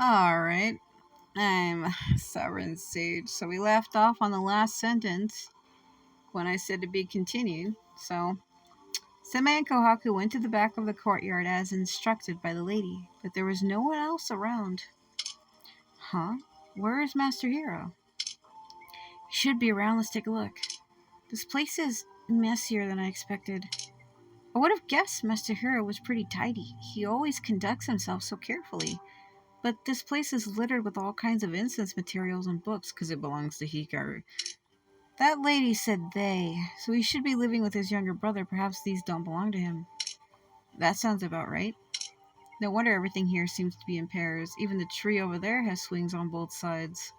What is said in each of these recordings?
Alright. I'm Sovereign Sage. So we left off on the last sentence when I said to be continued. So, Seme and Kohaku went to the back of the courtyard as instructed by the lady, but there was no one else around. Huh? Where is Master Hiro? He should be around. Let's take a look. This place is messier than I expected. I would have guessed Master Hiro was pretty tidy. He always conducts himself so carefully. But this place is littered with all kinds of incense materials and books because it belongs to Hikaru. That lady said they, so he should be living with his younger brother. Perhaps these don't belong to him. That sounds about right. No wonder everything here seems to be in pairs. Even the tree over there has swings on both sides.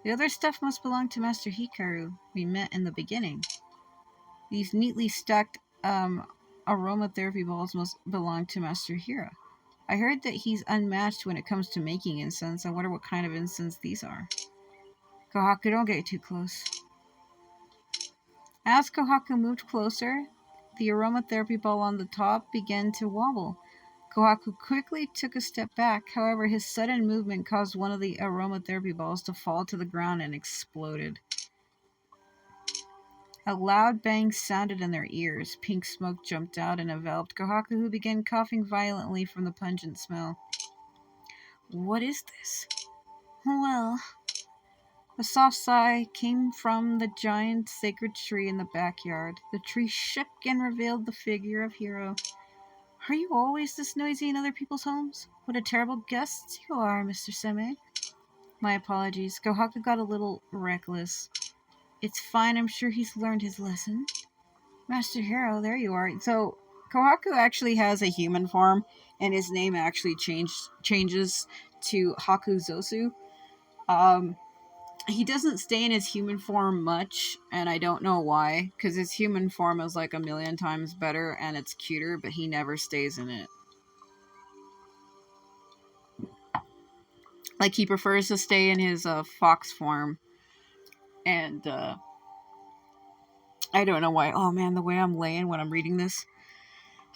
The other stuff must belong to Master Hikaru we met in the beginning. These neatly stacked aromatherapy balls must belong to Master Hiro. I heard that he's unmatched when it comes to making incense. I wonder what kind of incense these are. Kohaku, don't get too close. As Kohaku moved closer, the aromatherapy ball on the top began to wobble. Kohaku quickly took a step back. However, his sudden movement caused one of the aromatherapy balls to fall to the ground and exploded. A loud bang sounded in their ears. Pink smoke jumped out and enveloped Kohaku, who began coughing violently from the pungent smell. What is this? Well, a soft sigh came from the giant sacred tree in the backyard. The tree shook and revealed the figure of Hiro. Are you always this noisy in other people's homes? What a terrible guest you are, Mr. Seme. My apologies. Kohaku got a little reckless. It's fine. I'm sure he's learned his lesson. Master Hiro, there you are. So, Kohaku actually has a human form, and his name actually changes to Haku Zosu. He doesn't stay in his human form much, and I don't know why, because his human form is like a million times better and it's cuter, but he never stays in it. Like, he prefers to stay in his fox form, and I don't know why. Oh man, the way I'm laying when I'm reading this.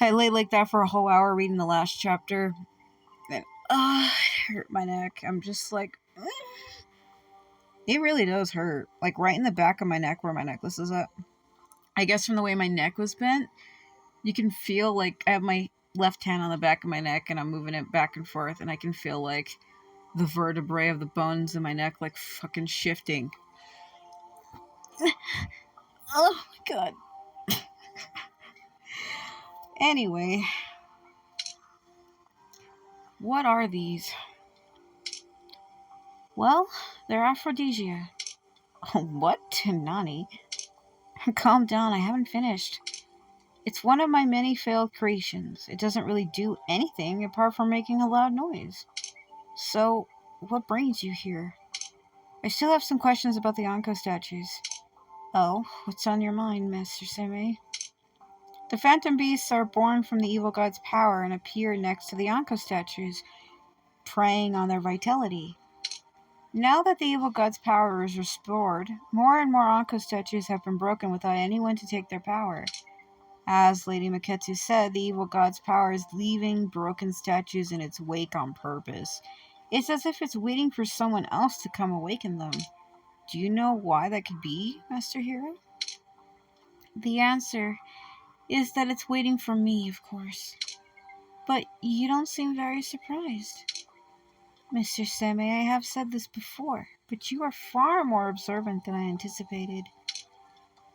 I lay like that for a whole hour reading the last chapter, and it hurt my neck. I'm just like, it really does hurt. Like, right in the back of my neck where my necklace is at. I guess from the way my neck was bent, you can feel like I have my left hand on the back of my neck and I'm moving it back and forth, and I can feel like the vertebrae of the bones in my neck like fucking shifting. Oh my god. Anyway, what are these? Well, they're aphrodisia. What? Nani? Calm down, I haven't finished. It's one of my many failed creations. It doesn't really do anything apart from making a loud noise. So, what brings you here? I still have some questions about the Anko statues. Oh, what's on your mind, Master Seme? The phantom beasts are born from the evil god's power and appear next to the Anko statues, preying on their vitality. Now that the evil god's power is restored, more and more Anko statues have been broken without anyone to take their power. As Lady Maketsu said, the evil god's power is leaving broken statues in its wake on purpose. It's as if it's waiting for someone else to come awaken them. Do you know why that could be, Master Hiro? The answer is that it's waiting for me, of course. But you don't seem very surprised. Mr. Seme, I have said this before, but you are far more observant than I anticipated.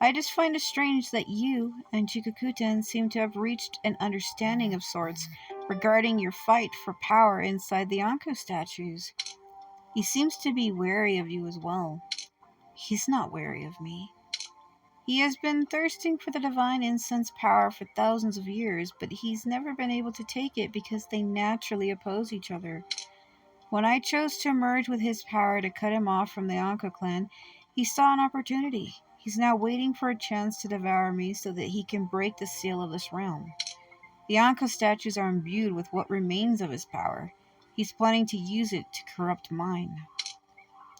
I just find it strange that you and Jikokuten seem to have reached an understanding of sorts regarding your fight for power inside the Anko statues. He seems to be wary of you as well. He's not wary of me. He has been thirsting for the divine incense power for thousands of years, but he's never been able to take it because they naturally oppose each other. When I chose to merge with his power to cut him off from the Anko clan, he saw an opportunity. He's now waiting for a chance to devour me so that he can break the seal of this realm. The Anko statues are imbued with what remains of his power. He's planning to use it to corrupt mine.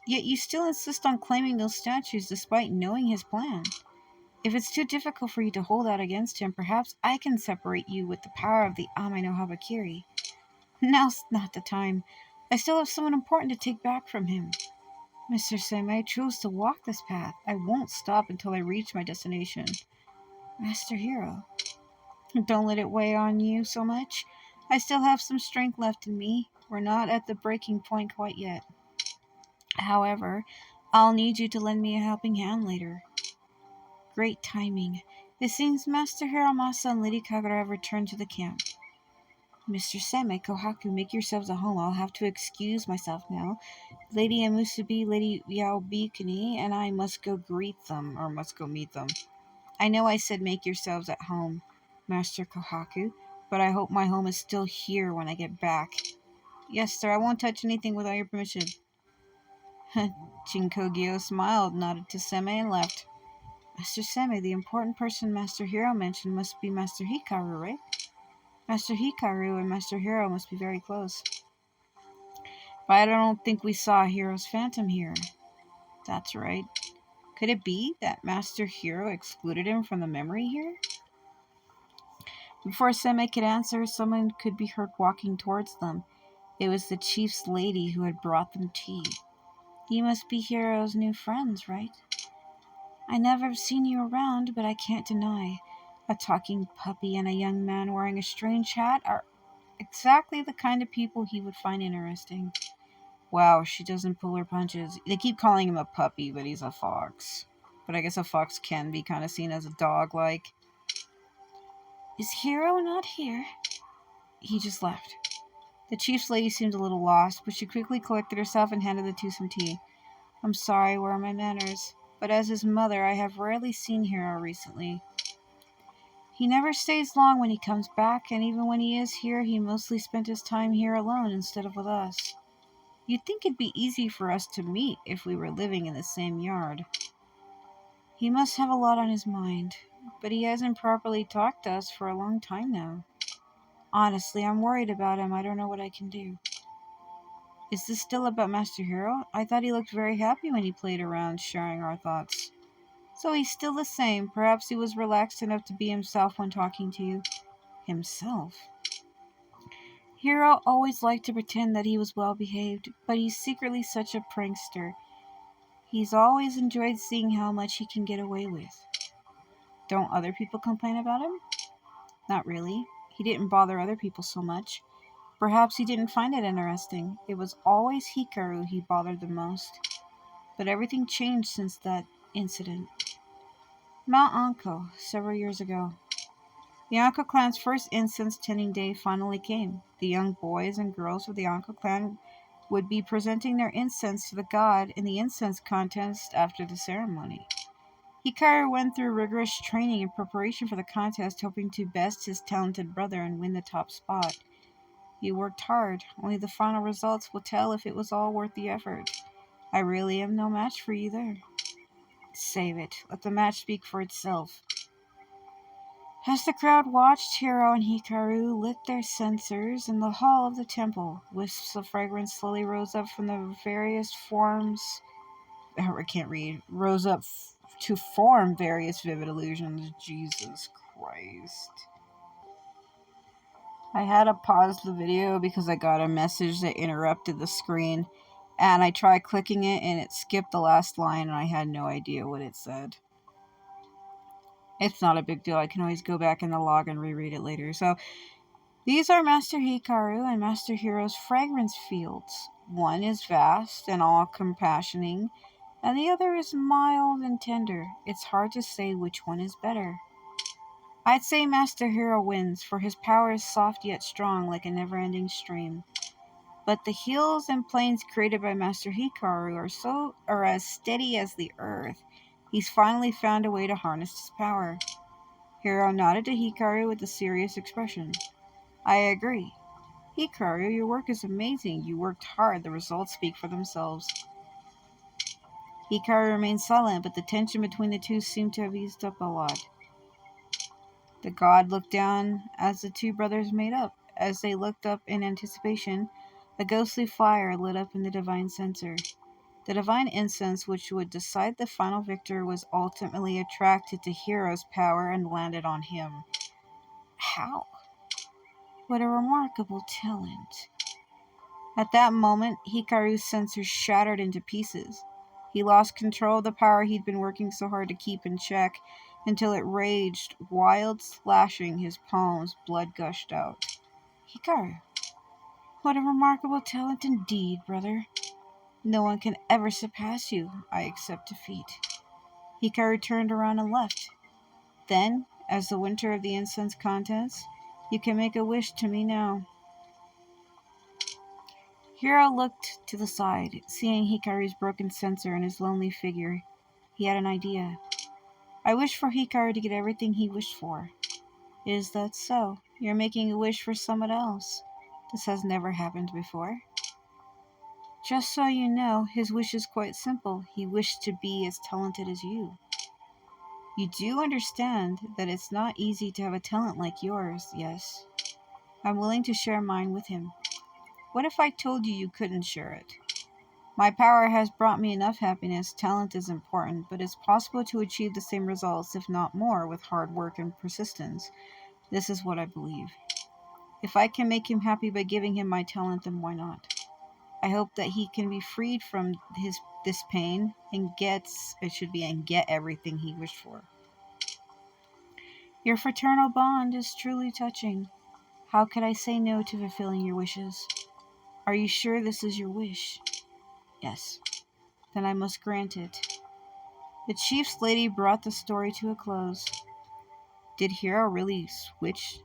Yet you still insist on claiming those statues despite knowing his plan. If it's too difficult for you to hold out against him, perhaps I can separate you with the power of the Ame no Habakiri. Now's not the time. I still have someone important to take back from him. Mr. Sim, I chose to walk this path. I won't stop until I reach my destination. Master Hiro, don't let it weigh on you so much. I still have some strength left in me. We're not at the breaking point quite yet. However, I'll need you to lend me a helping hand later. Great timing. It seems Master Hiramasa and Lady Kagura have returned to the camp. Mr. Seme, Kohaku, make yourselves at home. I'll have to excuse myself now. Lady Amusubi, Lady Yaobikuni, and I must go meet them. I know I said make yourselves at home, Master Kohaku, but I hope my home is still here when I get back. Yes, sir, I won't touch anything without your permission. Jinkougyou smiled, nodded to Seme, and left. Master Seme, the important person Master Hiro mentioned must be Master Hikaru, right? Master Hikaru and Master Hiro must be very close. But I don't think we saw Hiro's phantom here. That's right. Could it be that Master Hiro excluded him from the memory here? Before Seme could answer, someone could be heard walking towards them. It was the chief's lady who had brought them tea. You must be Hiro's new friends, right? I never have seen you around, but I can't deny. A talking puppy and a young man wearing a strange hat are exactly the kind of people he would find interesting. Wow, she doesn't pull her punches. They keep calling him a puppy, but he's a fox. But I guess a fox can be kind of seen as a dog-like. Is Hiro not here? He just left. The chief's lady seemed a little lost, but she quickly collected herself and handed the two some tea. I'm sorry, where are my manners? But as his mother, I have rarely seen Hiro recently. He never stays long when he comes back, and even when he is here, he mostly spent his time here alone instead of with us. You'd think it'd be easy for us to meet if we were living in the same yard. He must have a lot on his mind, but he hasn't properly talked to us for a long time now. Honestly, I'm worried about him. I don't know what I can do. Is this still about Master Hiro? I thought he looked very happy when he played around, sharing our thoughts. So he's still the same. Perhaps he was relaxed enough to be himself when talking to you. Himself? Hiro always liked to pretend that he was well behaved, but he's secretly such a prankster. He's always enjoyed seeing how much he can get away with. Don't other people complain about him? Not really. He didn't bother other people so much. Perhaps he didn't find it interesting. It was always Hikaru he bothered the most. But everything changed since that incident. Mount Anko, several years ago. The Anko clan's first incense tending day finally came. The young boys and girls of the Anko clan would be presenting their incense to the god in the incense contest after the ceremony. Hikaru went through rigorous training in preparation for the contest, hoping to best his talented brother and win the top spot. He worked hard. Only the final results will tell if it was all worth the effort. I really am no match for you there. Save it. Let the match speak for itself. As the crowd watched, Hiro and Hikaru lit their censers in the hall of the temple. Wisps of fragrance slowly rose up from the various forms. I can't read. Rose up to form various vivid illusions. Jesus Christ. I had to pause the video because I got a message that interrupted the screen, and I tried clicking it and it skipped the last line and I had no idea what it said. It's not a big deal. I can always go back in the log and reread it later. So, these are Master Hikaru and Master Hiro's fragrance fields. One is vast and all-compassioning, and the other is mild and tender. It's hard to say which one is better. I'd say Master Hiro wins, for his power is soft yet strong, like a never-ending stream. But the hills and plains created by Master Hikaru are as steady as the earth. He's finally found a way to harness his power. Hiro nodded to Hikaru with a serious expression. I agree. Hikaru, your work is amazing. You worked hard. The results speak for themselves. Hikaru remained silent, but the tension between the two seemed to have eased up a lot. The god looked down as the two brothers made up. As they looked up in anticipation, a ghostly fire lit up in the divine censer. The divine incense, which would decide the final victor, was ultimately attracted to Hiro's power and landed on him. How? What a remarkable talent. At that moment, Hikaru's sensors shattered into pieces. He lost control of the power he'd been working so hard to keep in check until it raged, wild, slashing his palms, blood gushed out. Hikaru, what a remarkable talent indeed, brother. No one can ever surpass you. I accept defeat. Hikaru turned around and left. Then, as the winter of the incense contents, you can make a wish to me now. Hiro looked to the side, seeing Hikaru's broken sensor and his lonely figure. He had an idea. I wish for Hikaru to get everything he wished for. Is that so? You're making a wish for someone else. This has never happened before. Just so you know, his wish is quite simple. He wished to be as talented as you. You do understand that it's not easy to have a talent like yours, yes? I'm willing to share mine with him. What if I told you you couldn't share it? My power has brought me enough happiness. Talent is important, but it's possible to achieve the same results, if not more, with hard work and persistence. This is what I believe. If I can make him happy by giving him my talent, then why not? I hope that he can be freed from this pain and get everything he wished for. Your fraternal bond is truly touching. How could I say no to fulfilling your wishes? Are you sure this is your wish? Yes. Then I must grant it. The chief's lady brought the story to a close. Did Hiro really switch?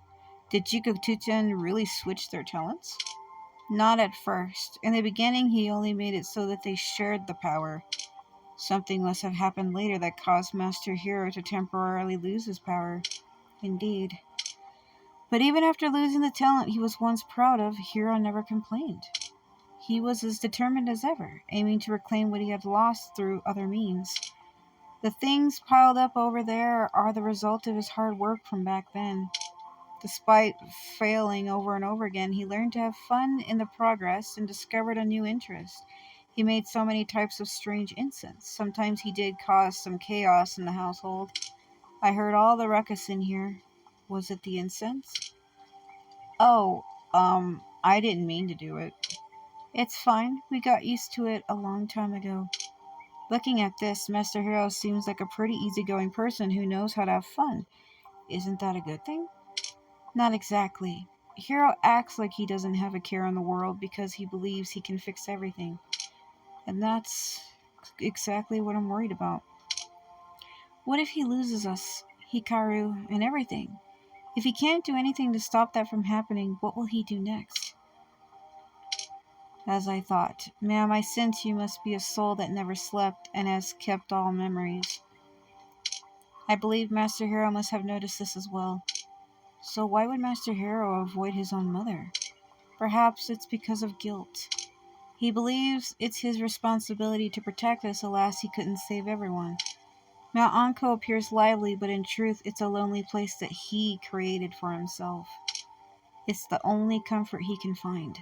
Did Jikokuten really switch their talents? Not at first. In the beginning, he only made it so that they shared the power. Something must have happened later that caused Master Hiro to temporarily lose his power. Indeed. But even after losing the talent he was once proud of, Hiro never complained. He was as determined as ever, aiming to reclaim what he had lost through other means. The things piled up over there are the result of his hard work from back then. Despite failing over and over again, he learned to have fun in the progress and discovered a new interest. He made so many types of strange incense. Sometimes he did cause some chaos in the household. I heard all the ruckus in here. Was it the incense? Oh, I didn't mean to do it. It's fine. We got used to it a long time ago. Looking at this, Master Hiro seems like a pretty easygoing person who knows how to have fun. Isn't that a good thing? Not exactly. Hiro acts like he doesn't have a care in the world because he believes he can fix everything. And that's exactly what I'm worried about. What if he loses us, Hikaru, and everything? If he can't do anything to stop that from happening, what will he do next? As I thought, ma'am, I sense you must be a soul that never slept and has kept all memories. I believe Master Hiro must have noticed this as well. So why would Master Hiro avoid his own mother? Perhaps it's because of guilt. He believes it's his responsibility to protect us, alas he couldn't save everyone. Mount Anko appears lively, but in truth it's a lonely place that he created for himself. It's the only comfort he can find.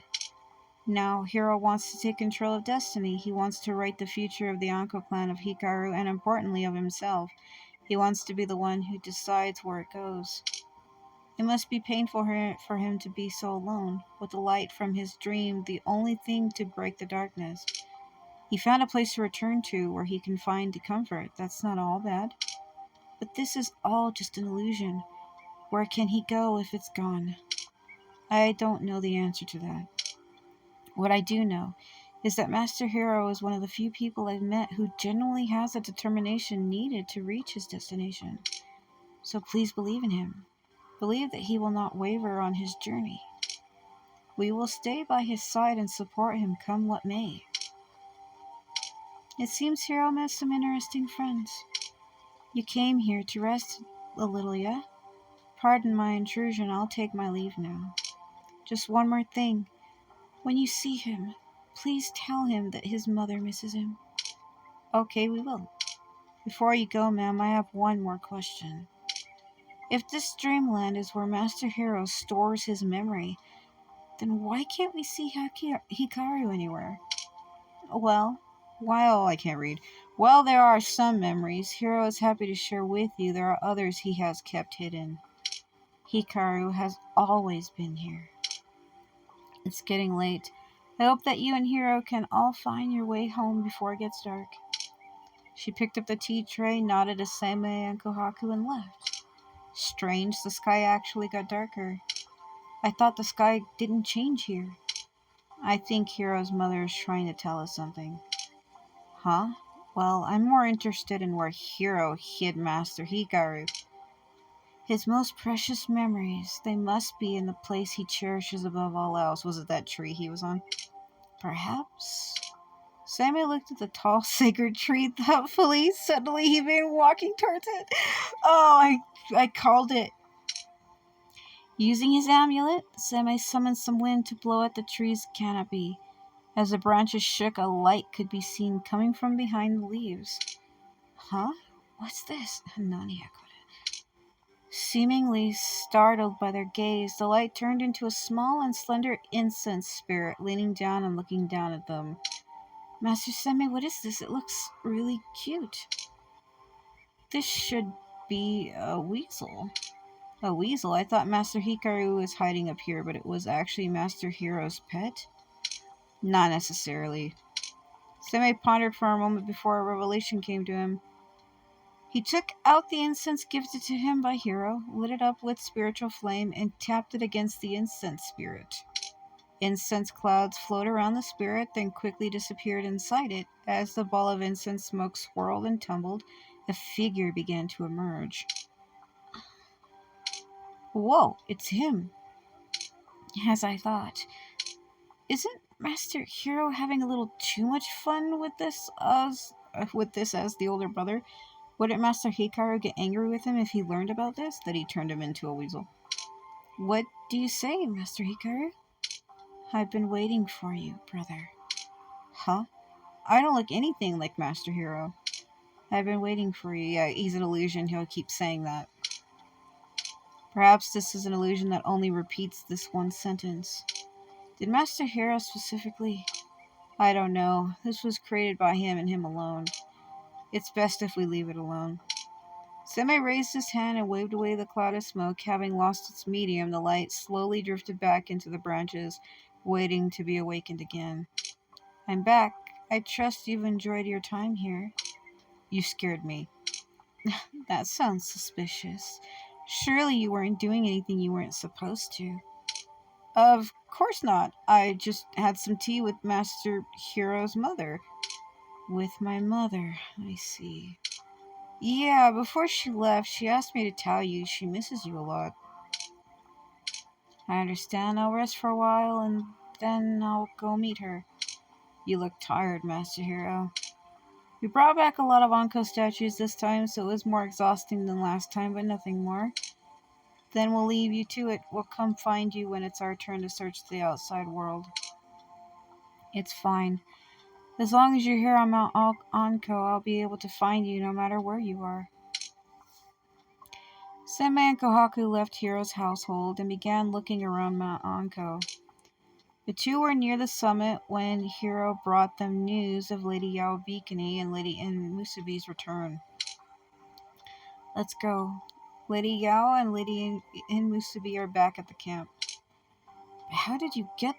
Now, Hiro wants to take control of destiny. He wants to write the future of the Anko clan, of Hikaru, and importantly of himself. He wants to be the one who decides where it goes. It must be painful for him to be so alone, with the light from his dream the only thing to break the darkness. He found a place to return to where he can find comfort. That's not all bad. But this is all just an illusion. Where can he go if it's gone? I don't know the answer to that. What I do know is that Master Hiro is one of the few people I've met who genuinely has the determination needed to reach his destination. So please believe in him. Believe that he will not waver on his journey. We will stay by his side and support him come what may. It seems Hiro met some interesting friends. You came here to rest a little, yeah? Pardon my intrusion, I'll take my leave now. Just one more thing. When you see him, please tell him that his mother misses him. Okay, we will. Before you go, ma'am, I have one more question. If this dreamland is where Master Hiro stores his memory, then why can't we see Hikaru anywhere? Well, while I can't read. While there are some memories Hiro is happy to share with you, there are others he has kept hidden. Hikaru has always been here. It's getting late. I hope that you and Hiro can all find your way home before it gets dark. She picked up the tea tray, nodded to Same and Kohaku, and left. Strange, the sky actually got darker. I thought the sky didn't change here. I think Hiro's mother is trying to tell us something. Huh? Well, I'm more interested in where Hiro hid Master Hikaru. His most precious memories, they must be in the place he cherishes above all else. Was it that tree he was on? Perhaps? Sammy looked at the tall sacred tree thoughtfully. Suddenly he began walking towards it. Oh, I called it. Using his amulet, Sammy summoned some wind to blow at the tree's canopy. As the branches shook, a light could be seen coming from behind the leaves. Huh? What's this? Nani? Seemingly startled by their gaze, the light turned into a small and slender incense spirit, leaning down and looking down at them. Master Seme, what is this? It looks really cute. This should be a weasel. A weasel? I thought Master Hikaru was hiding up here, but it was actually Master Hiro's pet? Not necessarily. Seme pondered for a moment before a revelation came to him. He took out the incense gifted to him by Hiro, lit it up with spiritual flame, and tapped it against the incense spirit. Incense clouds flowed around the spirit, then quickly disappeared inside it. As the ball of incense smoke swirled and tumbled, a figure began to emerge. Whoa, it's him. As I thought. Isn't Master Hiro having a little too much fun with this as the older brother? Wouldn't Master Hikaru get angry with him if he learned about this, that he turned him into a weasel? What do you say, Master Hikaru? I've been waiting for you, brother. Huh? I don't look anything like Master Hiro. I've been waiting for you. Yeah, he's an illusion. He'll keep saying that. Perhaps this is an illusion that only repeats this one sentence. Did Master Hiro specifically? I don't know. This was created by him and him alone. It's best if we leave it alone. Seme raised his hand and waved away the cloud of smoke. Having lost its medium, the light slowly drifted back into the branches, waiting to be awakened again. I'm back. I trust you've enjoyed your time here. You scared me. That sounds suspicious. Surely you weren't doing anything you weren't supposed to. Of course not. I just had some tea with Master Hiro's mother. With my mother, I see. Yeah, before she left, she asked me to tell you she misses you a lot. I understand. I'll rest for a while and then I'll go meet her. You look tired, Master Hiro. We brought back a lot of Anko statues this time, so it was more exhausting than last time, but nothing more. Then we'll leave you to it. We'll come find you when it's our turn to search the outside world. It's fine. As long as you're here on Mount Anko, I'll be able to find you no matter where you are. Senmei and Kohaku left Hiro's household and began looking around Mount Anko. The two were near the summit when Hiro brought them news of Lady Yao Bikini and Lady Musubi's return. Let's go. Lady Yao and Lady Musubi are back at the camp. How did you get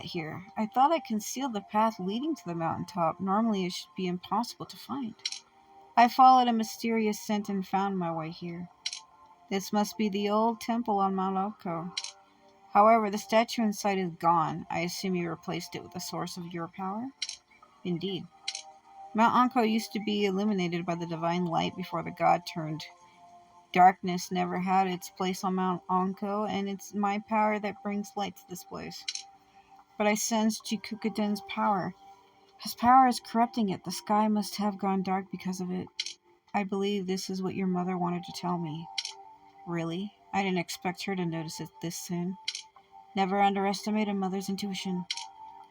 here? I thought I concealed the path leading to the mountaintop. Normally it should be impossible to find. I followed a mysterious scent and found my way here. This must be the old temple on Mount Oko. However, the statue inside is gone. I assume you replaced it with a source of your power? Indeed. Mount Anko used to be illuminated by the divine light before the god turned. Darkness never had its place on Mount Anko, and it's my power that brings light to this place. But I sense Jikokuten's power. His power is corrupting it. The sky must have gone dark because of it. I believe this is what your mother wanted to tell me. Really? I didn't expect her to notice it this soon. Never underestimate a mother's intuition.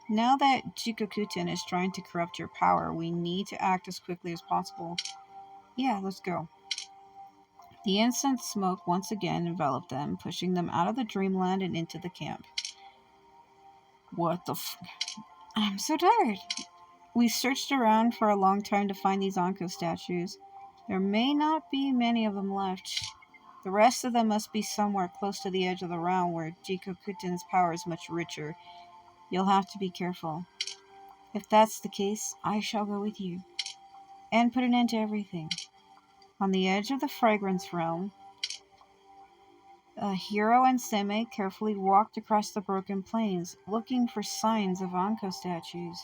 Now that Jikokuten is trying to corrupt your power, we need to act as quickly as possible. Yeah, let's go. The incense smoke once again enveloped them, pushing them out of the dreamland and into the camp. What the I'm so tired. We searched around for a long time to find these Anko statues. There may not be many of them left. The rest of them must be somewhere close to the edge of the realm where Jikokuten's power is much richer. You'll have to be careful. If that's the case, I shall go with you, and put an end to everything. On the edge of the fragrance realm, Hiro and Seme carefully walked across the broken plains, looking for signs of Anko statues.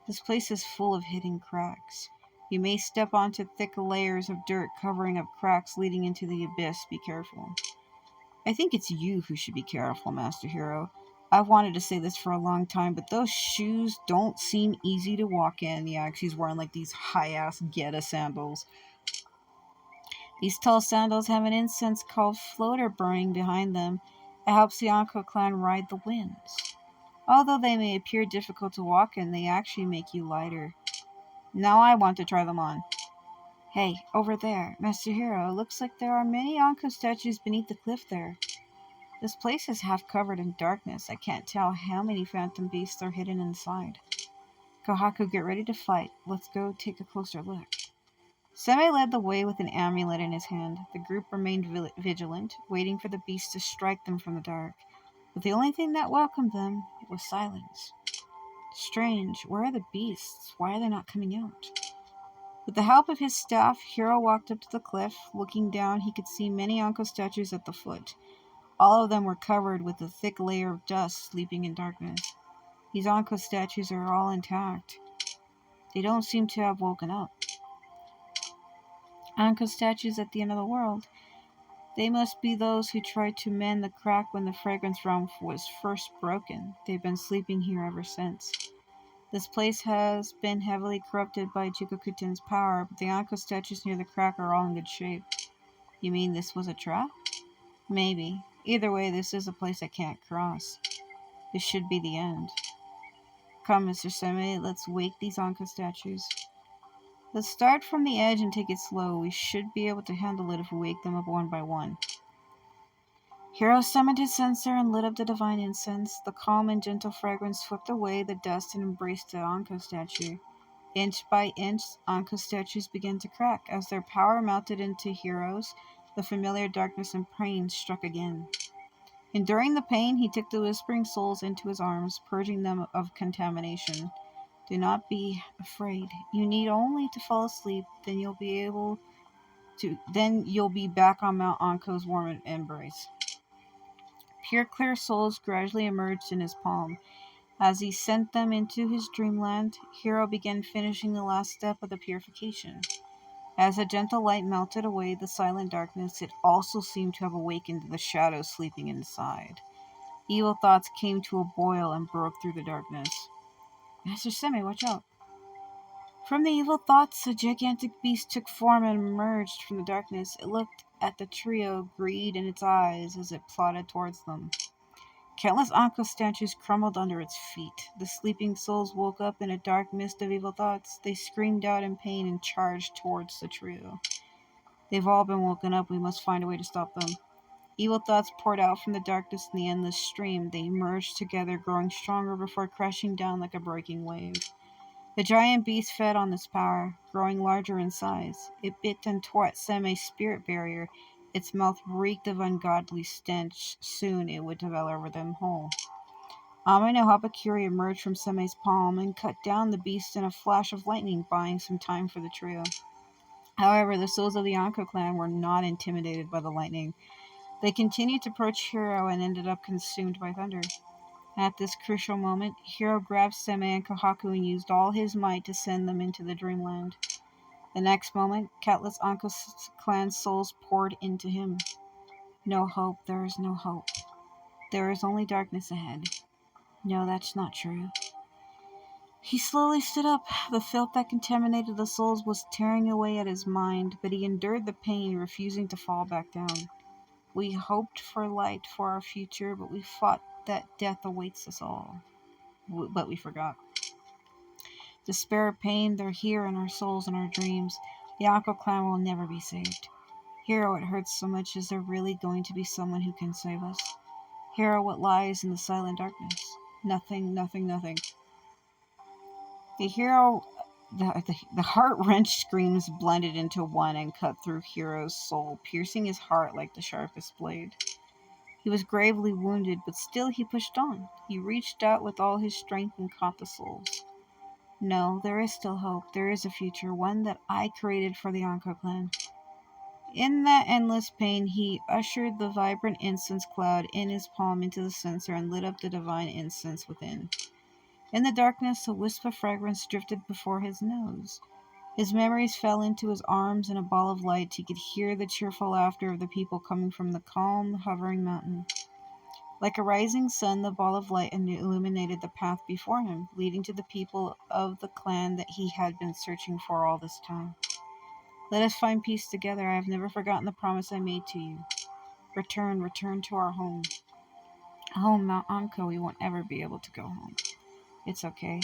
This place is full of hidden cracks. You may step onto thick layers of dirt covering up cracks leading into the abyss. Be careful. I think it's you who should be careful, Master Hiro. I've wanted to say this for a long time, but those shoes don't seem easy to walk in. Yeah, 'cause he's wearing like these high-ass Geta sandals. These tall sandals have an incense called floater burning behind them. It helps the Anko clan ride the winds. Although they may appear difficult to walk in, they actually make you lighter. Now I want to try them on. Hey, over there, Master Hiro, it looks like there are many Anko statues beneath the cliff there. This place is half covered in darkness. I can't tell how many phantom beasts are hidden inside. Kohaku, get ready to fight. Let's go take a closer look. Seme led the way with an amulet in his hand. The group remained vigilant, waiting for the beast to strike them from the dark. But the only thing that welcomed them was silence. Strange, where are the beasts? Why are they not coming out? With the help of his staff, Hiro walked up to the cliff. Looking down, he could see many Anko statues at the foot. All of them were covered with a thick layer of dust, sleeping in darkness. These Anko statues are all intact. They don't seem to have woken up. Anko statues at the end of the world. They must be those who tried to mend the crack when the fragrance realm was first broken. They've been sleeping here ever since. This place has been heavily corrupted by Jikokuten's power, but the Anko statues near the crack are all in good shape. You mean this was a trap? Maybe. Either way, this is a place I can't cross. This should be the end. Come, Mr. Seme, let's wake these Anko statues. Let's start from the edge and take it slow. We should be able to handle it if we wake them up one by one. Hiro summoned his censer and lit up the divine incense. The calm and gentle fragrance swept away the dust and embraced the Anko statue. Inch by inch, Anko statues began to crack. As their power melted into Hiro's, the familiar darkness and pain struck again. Enduring the pain, he took the whispering souls into his arms, purging them of contamination. Do not be afraid. You need only to fall asleep, then you'll be back on Mount Anko's warm embrace. Pure clear souls gradually emerged in his palm. As he sent them into his dreamland, Hiro began finishing the last step of the purification. As the gentle light melted away the silent darkness, it also seemed to have awakened the shadows sleeping inside. Evil thoughts came to a boil and broke through the darkness. Master Seme, watch out. From the evil thoughts, a gigantic beast took form and emerged from the darkness. It looked at the trio, greed in its eyes, as it plodded towards them. Countless Anko statues crumbled under its feet. The sleeping souls woke up in a dark mist of evil thoughts. They screamed out in pain and charged towards the trio. They've all been woken up. We must find a way to stop them. Evil thoughts poured out from the darkness in the endless stream. They merged together, growing stronger before crashing down like a breaking wave. The giant beast fed on this power, growing larger in size. It bit and tore at Seme's spirit barrier. Its mouth reeked of ungodly stench. Soon it would devour them whole. Ame no Habakiri emerged from Seme's palm and cut down the beast in a flash of lightning, buying some time for the trio. However, the souls of the Anko clan were not intimidated by the lightning. They continued to approach Hiro and ended up consumed by thunder. At this crucial moment, Hiro grabbed Seme and Kohaku and used all his might to send them into the dreamland. The next moment, countless Anko clan souls poured into him. No hope, there is no hope. There is only darkness ahead. No, that's not true. He slowly stood up. The filth that contaminated the souls was tearing away at his mind, but he endured the pain, refusing to fall back down. We hoped for light for our future, but we fought that death awaits us all. But we forgot. Despair, pain, they're here in our souls and our dreams. The Anko clan will never be saved. Hiro, it hurts so much. Is there really going to be someone who can save us? Hiro, what lies in the silent darkness? Nothing, nothing, nothing. The heart-wrenched screams blended into one and cut through Hiro's soul, piercing his heart like the sharpest blade. He was gravely wounded, but still he pushed on. He reached out with all his strength and caught the souls. No, there is still hope. There is a future, one that I created for the Onko clan. In that endless pain, he ushered the vibrant incense cloud in his palm into the censer and lit up the divine incense within. In the darkness, a wisp of fragrance drifted before his nose. His memories fell into his arms in a ball of light. He could hear the cheerful laughter of the people coming from the calm, hovering mountain. Like a rising sun, the ball of light illuminated the path before him, leading to the people of the clan that he had been searching for all this time. Let us find peace together. I have never forgotten the promise I made to you. Return to our home. Home, Mount Anko, we won't ever be able to go home. It's okay.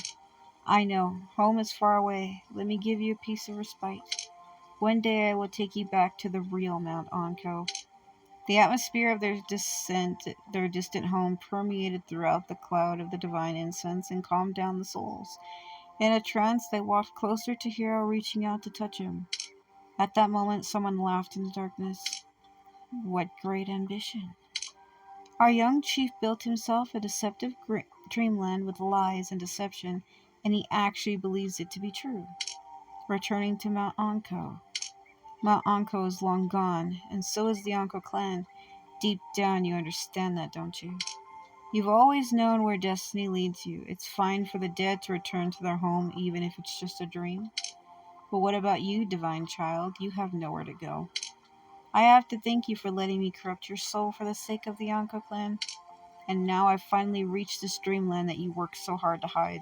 I know. Home is far away. Let me give you a piece of respite. One day I will take you back to the real Mount Anko. The atmosphere of their distant home permeated throughout the cloud of the divine incense and calmed down the souls. In a trance, they walked closer to Hiro, reaching out to touch him. At that moment, someone laughed in the darkness. What great ambition! Our young chief built himself a deceptive dreamland with lies and deception, and he actually believes it to be true. Returning to Mount Anko. Mount Anko is long gone, and so is the Anko clan. Deep down, you understand that, don't you? You've always known where destiny leads you. It's fine for the dead to return to their home, even if it's just a dream. But what about you, divine child? You have nowhere to go. I have to thank you for letting me corrupt your soul for the sake of the Anko clan. And now I've finally reached this dreamland that you worked so hard to hide.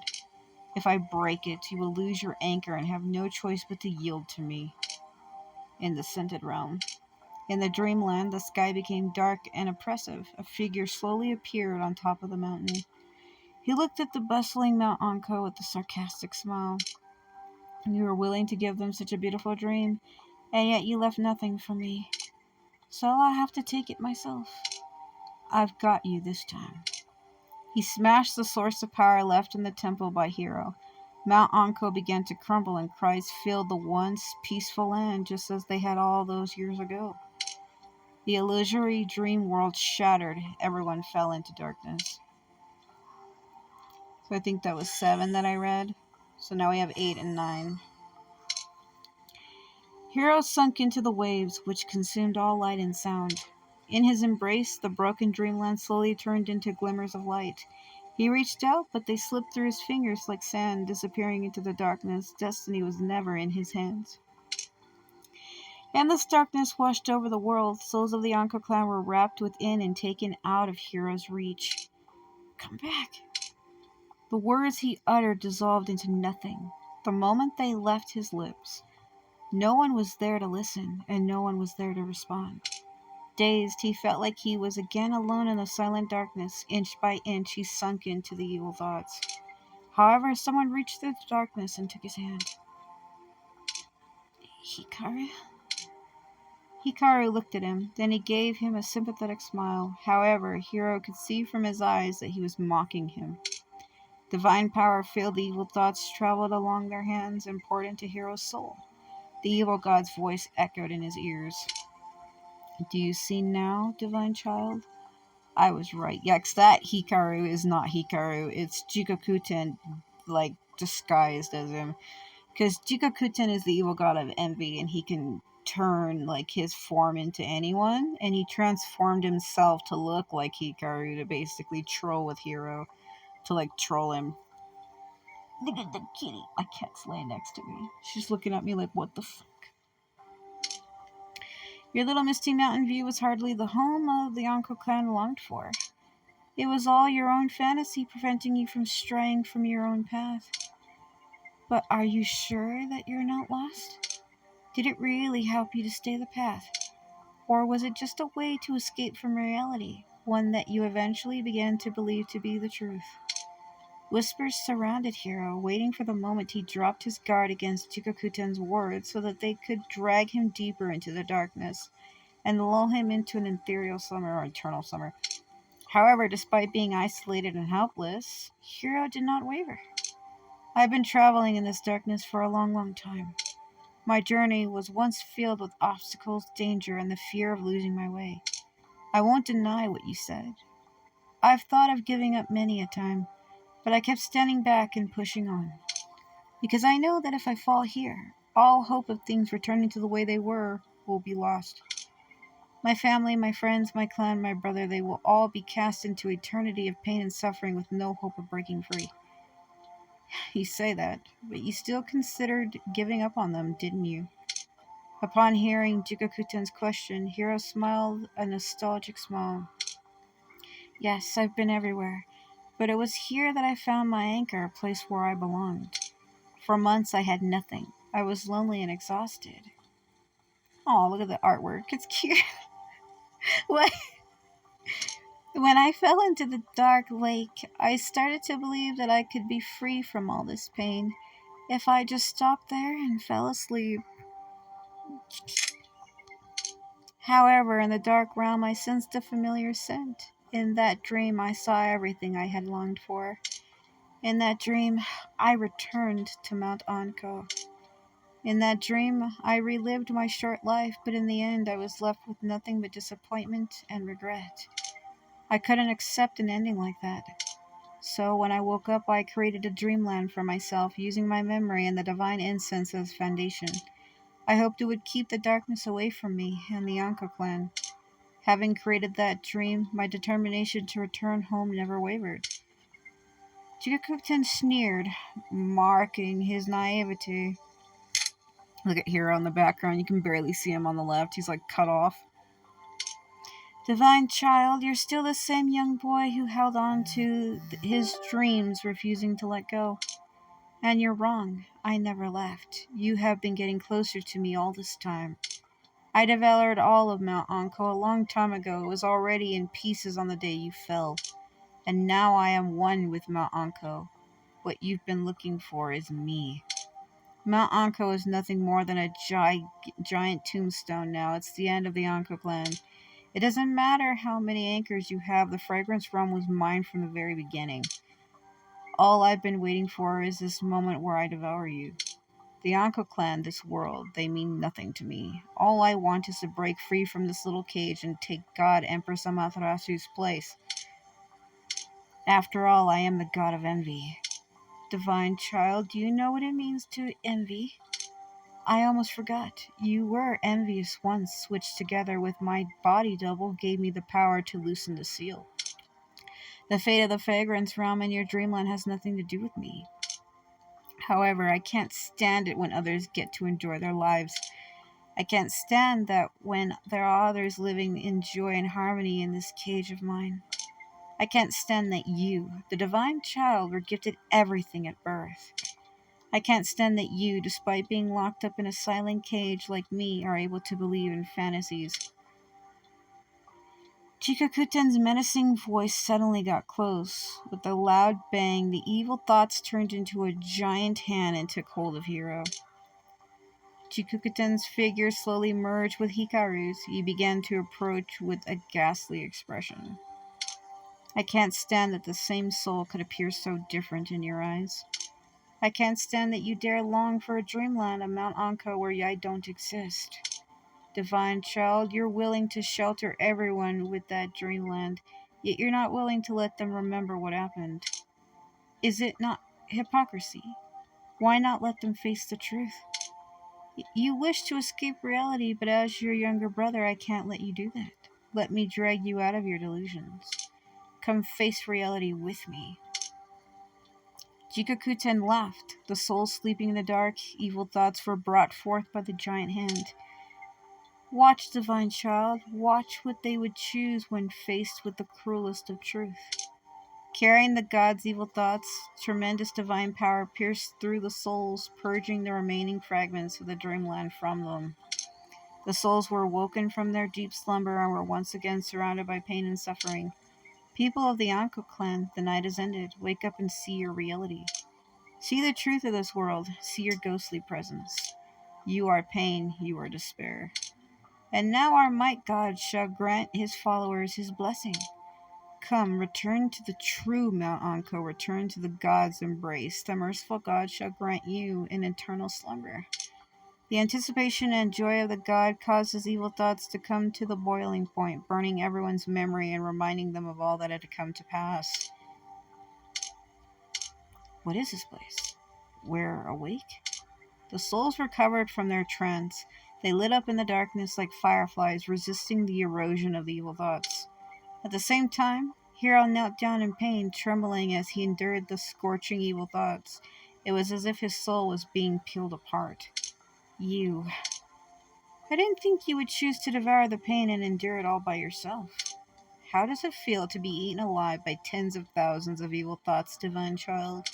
If I break it, you will lose your anchor and have no choice but to yield to me. In the scented realm. In the dreamland, the sky became dark and oppressive. A figure slowly appeared on top of the mountain. He looked at the bustling Mount Anko with a sarcastic smile. You were willing to give them such a beautiful dream, and yet you left nothing for me. So I'll have to take it myself. I've got you this time. He smashed the source of power left in the temple by Hiro. Mount Anko began to crumble and cries filled the once peaceful land just as they had all those years ago. The illusory dream world shattered. Everyone fell into darkness. So I think that was 7 that I read. So now we have 8 and 9. Hiro sunk into the waves, which consumed all light and sound. In his embrace, the broken dreamland slowly turned into glimmers of light. He reached out, but they slipped through his fingers like sand, disappearing into the darkness. Destiny was never in his hands. And this darkness washed over the world. Souls of the Anko clan were wrapped within and taken out of Hiro's reach. Come back. The words he uttered dissolved into nothing. The moment they left his lips, no one was there to listen, and no one was there to respond. Dazed, he felt like he was again alone in the silent darkness. Inch by inch, he sunk into the evil thoughts. However, someone reached through the darkness and took his hand. Hikaru? Hikaru looked at him. Then he gave him a sympathetic smile. However, Hiro could see from his eyes that he was mocking him. Divine power filled the evil thoughts, traveled along their hands, and poured into Hiro's soul. The evil god's voice echoed in his ears. Do you see now, divine child? I was right. Yeah, 'cause that Hikaru is not Hikaru. It's Jikokuten, like, disguised as him. Because Jikokuten is the evil god of envy, and he can turn, like, his form into anyone. And he transformed himself to look like Hikaru to basically troll with Hiro. To, like, troll him. Look at the kitty. My cat's laying next to me. She's looking at me like, what the fuck? Your little misty mountain view was hardly the home of the Anko clan longed for. It was all your own fantasy preventing you from straying from your own path. But are you sure that you're not lost? Did it really help you to stay the path? Or was it just a way to escape from reality, one that you eventually began to believe to be the truth? Whispers surrounded Hiro, waiting for the moment he dropped his guard against Jikokuten's words so that they could drag him deeper into the darkness and lull him into an ethereal summer or eternal summer. However, despite being isolated and helpless, Hiro did not waver. I've been traveling in this darkness for a long, long time. My journey was once filled with obstacles, danger, and the fear of losing my way. I won't deny what you said. I've thought of giving up many a time, but I kept standing back and pushing on. Because I know that if I fall here, all hope of things returning to the way they were will be lost. My family, my friends, my clan, my brother, they will all be cast into eternity of pain and suffering with no hope of breaking free. You say that, but you still considered giving up on them, didn't you? Upon hearing Jikokuten's question, Hiro smiled a nostalgic smile. Yes, I've been everywhere, but it was here that I found my anchor, a place where I belonged. For months I had nothing. I was lonely and exhausted. Oh, look at the artwork. It's cute. What? When I fell into the dark lake, I started to believe that I could be free from all this pain if I just stopped there and fell asleep. However, in the dark realm, I sensed a familiar scent. In that dream, I saw everything I had longed for. In that dream, I returned to Mount Anko. In that dream, I relived my short life, but in the end, I was left with nothing but disappointment and regret. I couldn't accept an ending like that. So when I woke up, I created a dreamland for myself using my memory and the divine incense as foundation. I hoped it would keep the darkness away from me and the Anko clan. Having created that dream, my determination to return home never wavered. Jikokuten sneered, marking his naivety. Look at Hiro in the background. You can barely see him on the left. He's like cut off. Divine child, you're still the same young boy who held on to his dreams, refusing to let go. And you're wrong. I never left. You have been getting closer to me all this time. I devoured all of Mount Anko a long time ago. It was already in pieces on the day you fell. And now I am one with Mount Anko. What you've been looking for is me. Mount Anko is nothing more than a giant tombstone now. It's the end of the Anko clan. It doesn't matter how many anchors you have, the fragrance realm was mine from the very beginning. All I've been waiting for is this moment where I devour you. The Anko clan, this world, they mean nothing to me. All I want is to break free from this little cage and take God Empress Amaterasu's place. After all, I am the god of envy. Divine child, do you know what it means to envy? I almost forgot. You were envious once, which together with my body double gave me the power to loosen the seal. The fate of the fragrance realm in your dreamland has nothing to do with me. However, I can't stand it when others get to enjoy their lives. I can't stand that when there are others living in joy and harmony in this cage of mine. I can't stand that you, the divine child, were gifted everything at birth. I can't stand that you, despite being locked up in a silent cage like me, are able to believe in fantasies. Jikokuten's menacing voice suddenly got close. With a loud bang, the evil thoughts turned into a giant hand and took hold of Hiro. Jikokuten's figure slowly merged with Hikaru's. He began to approach with a ghastly expression. I can't stand that the same soul could appear so different in your eyes. I can't stand that you dare long for a dreamland of Mount Anko where I don't exist. Divine child, you're willing to shelter everyone with that dreamland, yet you're not willing to let them remember what happened. Is it not hypocrisy? Why not let them face the truth? You wish to escape reality, but as your younger brother, I can't let you do that. Let me drag you out of your delusions. Come face reality with me. Jikokuten laughed. The soul sleeping in the dark, evil thoughts were brought forth by the giant hand. Watch, divine child, watch what they would choose when faced with the cruelest of truth. Carrying the god's evil thoughts, tremendous divine power pierced through the souls, purging the remaining fragments of the dreamland from them. The souls were awoken from their deep slumber and were once again surrounded by pain and suffering. People of the Anko clan, the night is ended. Wake up and see your reality. See the truth of this world. See your ghostly presence. You are pain, you are despair. And now our might God shall grant his followers his blessing. Come, return to the true Mount Anko, return to the God's embrace. The merciful God shall grant you an eternal slumber. The anticipation and joy of the god causes evil thoughts to come to the boiling point, burning everyone's memory and reminding them of all that had come to pass. What is this place? We're awake? The souls recovered from their trance. They lit up in the darkness like fireflies, resisting the erosion of the evil thoughts. At the same time, Hiro knelt down in pain, trembling as he endured the scorching evil thoughts. It was as if his soul was being peeled apart. You. I didn't think you would choose to devour the pain and endure it all by yourself. How does it feel to be eaten alive by tens of thousands of evil thoughts, divine child?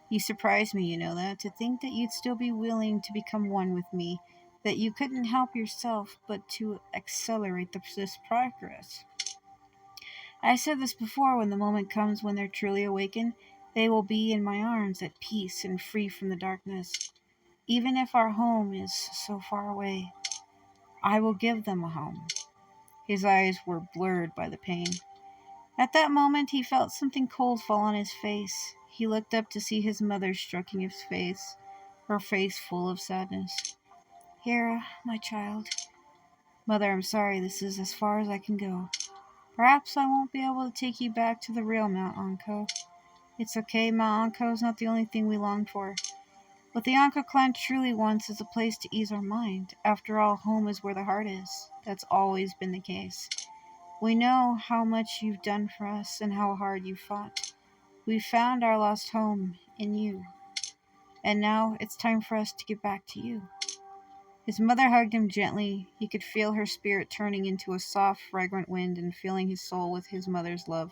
You surprise me, you know that, to think that you'd still be willing to become one with me, that you couldn't help yourself but to accelerate this progress. I said this before, when the moment comes when they're truly awakened, they will be in my arms at peace and free from the darkness. Even if our home is so far away, I will give them a home. His eyes were blurred by the pain. At that moment, he felt something cold fall on his face. He looked up to see his mother stroking his face, her face full of sadness. Hira, my child. Mother, I'm sorry, this is as far as I can go. Perhaps I won't be able to take you back to the real Mount Anko. It's okay, Mount Anko is not the only thing we long for. What the Anko clan truly wants is a place to ease our mind. After all, home is where the heart is. That's always been the case. We know how much you've done for us and how hard you fought. We found our lost home in you. And now it's time for us to get back to you. His mother hugged him gently. He could feel her spirit turning into a soft, fragrant wind and filling his soul with his mother's love.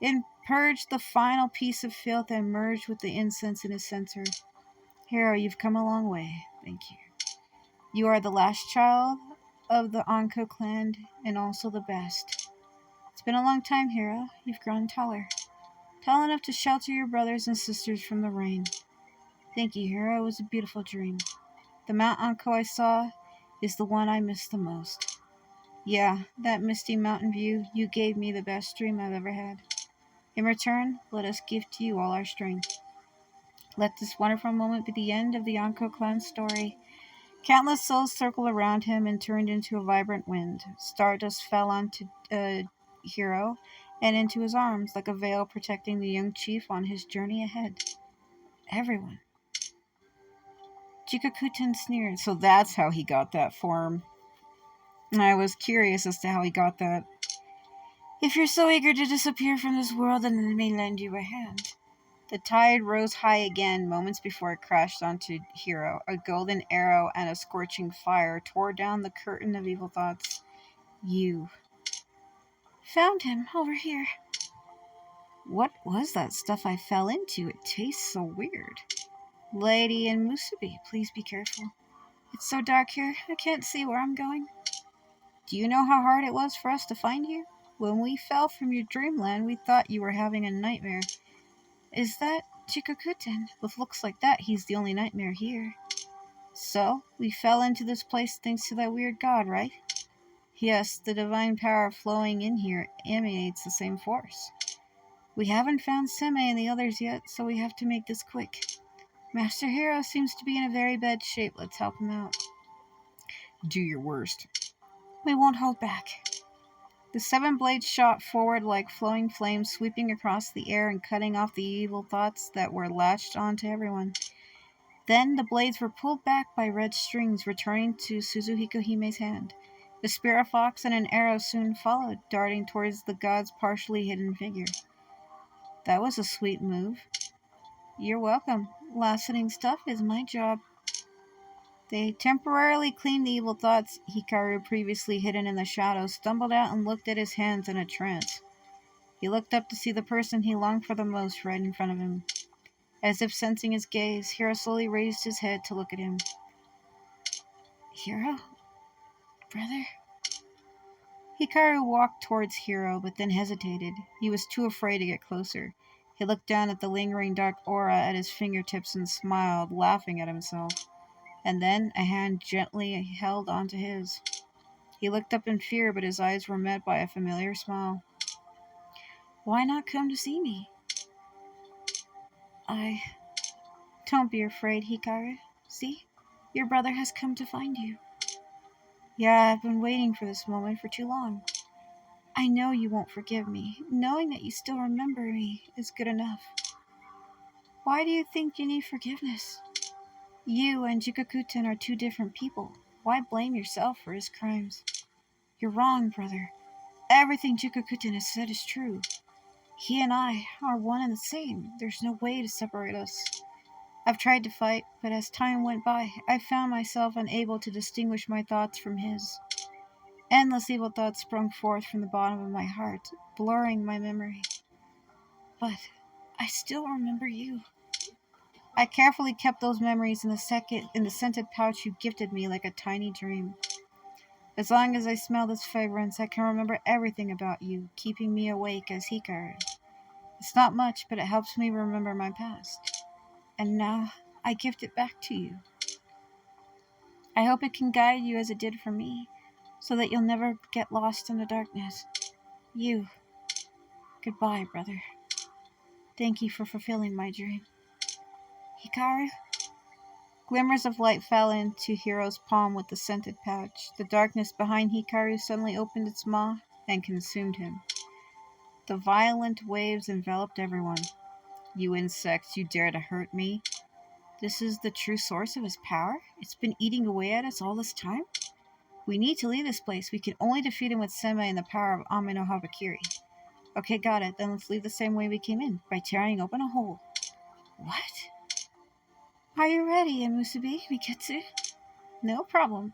It purged the final piece of filth and merged with the incense in his censer. Hiro, you've come a long way. Thank you. You are the last child of the Anko clan and also the best. It's been a long time, Hiro. You've grown taller. Tall enough to shelter your brothers and sisters from the rain. Thank you, Hiro. It was a beautiful dream. The Mount Anko I saw is the one I miss the most. Yeah, that misty mountain view, you gave me the best dream I've ever had. In return, let us give to you all our strength. Let this wonderful moment be the end of the Anko clan's story. Countless souls circled around him and turned into a vibrant wind. Stardust fell onto Hiro and into his arms like a veil protecting the young chief on his journey ahead. Everyone. Jikokuten sneered. So that's how he got that form. I was curious as to how he got that. If you're so eager to disappear from this world, then let me lend you a hand. The tide rose high again moments before it crashed onto Hiro. A golden arrow and a scorching fire tore down the curtain of evil thoughts. You found him over here. What was that stuff I fell into? It tastes so weird. Lady and Musubi, please be careful. It's so dark here, I can't see where I'm going. Do you know how hard it was for us to find you? When we fell from your dreamland, we thought you were having a nightmare. Is that Jikokuten? With looks like that, he's the only nightmare here. So, we fell into this place thanks to that weird god, right? Yes, the divine power flowing in here emanates the same force. We haven't found Seme and the others yet, so we have to make this quick. Master Hiro seems to be in a very bad shape. Let's help him out. Do your worst. We won't hold back. The seven blades shot forward like flowing flames, sweeping across the air and cutting off the evil thoughts that were latched onto everyone. Then the blades were pulled back by red strings, returning to Suzuhiko Hime's hand. The spirit fox and an arrow soon followed, darting towards the god's partially hidden figure. That was a sweet move. You're welcome. Lasting stuff is my job. They temporarily cleaned the evil thoughts. Hikaru, previously hidden in the shadows, stumbled out and looked at his hands in a trance. He looked up to see the person he longed for the most right in front of him. As if sensing his gaze, Hiro slowly raised his head to look at him. Hiro? Brother? Hikaru walked towards Hiro, but then hesitated. He was too afraid to get closer. He looked down at the lingering dark aura at his fingertips and smiled, laughing at himself. And then a hand gently held onto his. He looked up in fear, but his eyes were met by a familiar smile. Why not come to see me? Don't be afraid, Hikaru. See? Your brother has come to find you. Yeah, I've been waiting for this moment for too long. I know you won't forgive me. Knowing that you still remember me is good enough. Why do you think you need forgiveness? You and Jikokuten are two different people. Why blame yourself for his crimes? You're wrong, brother. Everything Jikokuten has said is true. He and I are one and the same. There's no way to separate us. I've tried to fight, but as time went by, I found myself unable to distinguish my thoughts from his. Endless evil thoughts sprung forth from the bottom of my heart, blurring my memory. But I still remember you. I carefully kept those memories in the scented pouch you gifted me like a tiny dream. As long as I smell this fragrance, I can remember everything about you, keeping me awake as Hikaru. It's not much, but it helps me remember my past. And now, I gift it back to you. I hope it can guide you as it did for me, so that you'll never get lost in the darkness. You. Goodbye, brother. Thank you for fulfilling my dream. Hikaru? Glimmers of light fell into Hiro's palm with the scented pouch. The darkness behind Hikaru suddenly opened its maw and consumed him. The violent waves enveloped everyone. You insects, you dare to hurt me? This is the true source of his power? It's been eating away at us all this time? We need to leave this place. We can only defeat him with Seme and the power of Ame no Habakiri. Okay, got it. Then let's leave the same way we came in, by tearing open a hole. What? Are you ready, Musubi, Miketsu? No problem.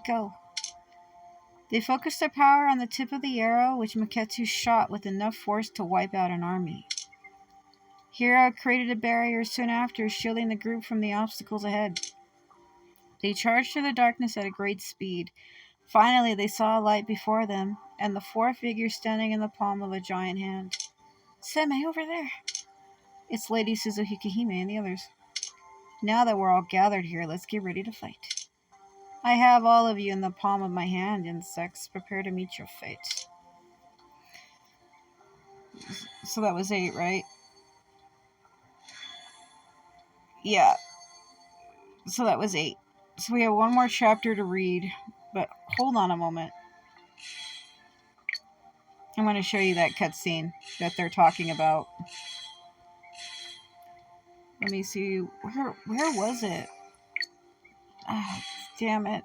Go. They focused their power on the tip of the arrow, which Miketsu shot with enough force to wipe out an army. Hiro created a barrier soon after, shielding the group from the obstacles ahead. They charged through the darkness at a great speed. Finally, they saw a light before them, and the four figures standing in the palm of a giant hand. Seme, over there. It's Lady Suzuhikahime and the others. Now that we're all gathered here, let's get ready to fight. I have all of you in the palm of my hand, insects. Prepare to meet your fate. So that was 8, right? Yeah. So that was 8. So we have one more chapter to read, but hold on a moment. I'm going to show you that cutscene that they're talking about. Let me see. Where was it? Oh, damn it.